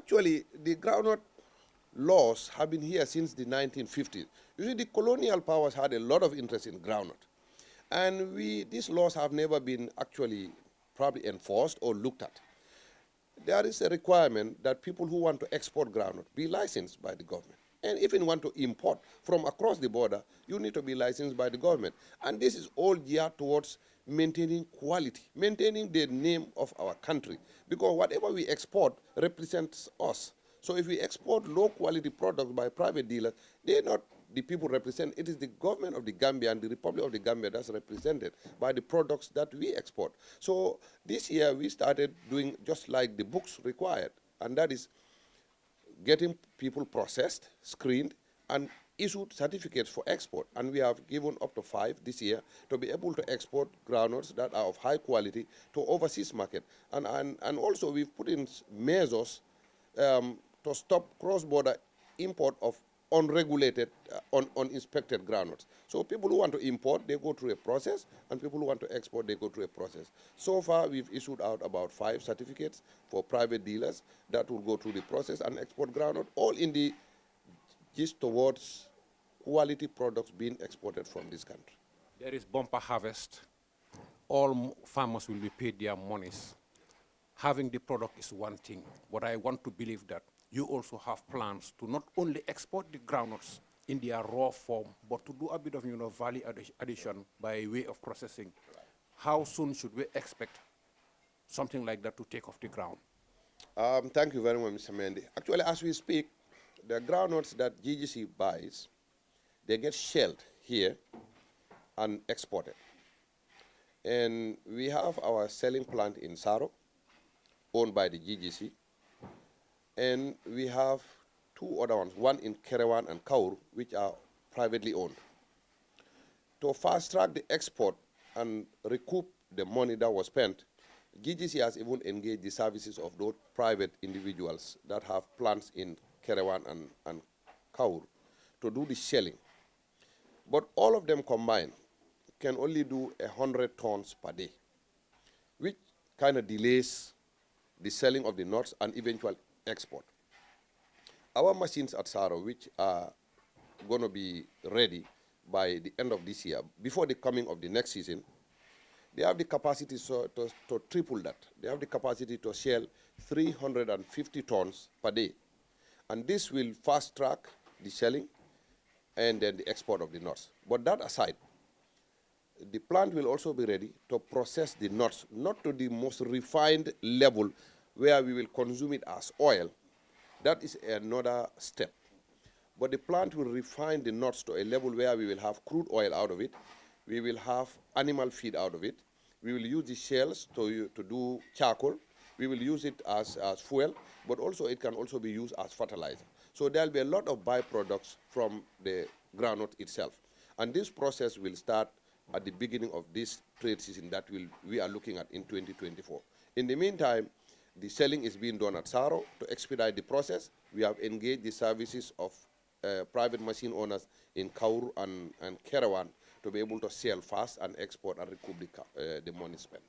Actually, the groundnut laws have been here since the 1950s. You see, the colonial powers had a lot of interest in groundnut. And these laws have never been actually probably enforced or looked at. There is a requirement that people who want to export groundnut be licensed by the government. And if you want to import from across the border, you need to be licensed by the government. And this is all geared towards maintaining quality, maintaining the name of our country. Because whatever we export represents us. So if we export low quality products by private dealers, they're not the people represent. It is the government of the Gambia and the Republic of the Gambia that's represented by the products that we export. So this year we started doing just like the books required, and that is getting people processed, screened, and issued certificates for export. And we have given up to 5 this year to be able to export groundnuts that are of high quality to overseas market. And also we've put in measures to stop cross-border import of unregulated, uninspected groundnuts. So people who want to import, they go through a process, and people who want to export, they go through a process. So far, we've issued out about 5 certificates for private dealers that will go through the process and export groundnut, all in the gist towards quality products being exported from this country. There is bumper harvest. All farmers will be paid their monies. Having the product is one thing, but I want to believe that you also have plans to not only export the groundnuts in their raw form, but to do a bit of value addition by way of processing. How soon should we expect something like that to take off the ground? Thank you very much, Mr. Mendy. Actually, as we speak, the groundnuts that GGC buys, they get shelled here and exported. And we have our selling plant in Saro, owned by the GGC. And we have 2 other ones, one in Kerewan and Kaur, which are privately owned. To fast track the export and recoup the money that was spent, GGC has even engaged the services of those private individuals that have plants in Kerewan and Kaur to do the shelling. But all of them combined can only do 100 tons per day, which kind of delays the selling of the nuts and eventual export. Our machines at Saro, which are going to be ready by the end of this year, before the coming of the next season, they have the capacity to triple that. They have the capacity to shell 350 tons per day. And this will fast track the shelling and then the export of the nuts. But that aside, the plant will also be ready to process the nuts, not to the most refined level where we will consume it as oil. That is another step. But the plant will refine the nuts to a level where we will have crude oil out of it. We will have animal feed out of it. We will use the shells to do charcoal. We will use it as fuel, but also it can also be used as fertilizer. So there'll be a lot of byproducts from the groundnut itself. And this process will start at the beginning of this trade season that we are looking at in 2024. In the meantime, the selling is being done at Saro to expedite the process. We have engaged the services of private machine owners in Kaur and Kerewan to be able to sell fast and export and recoup the money spent.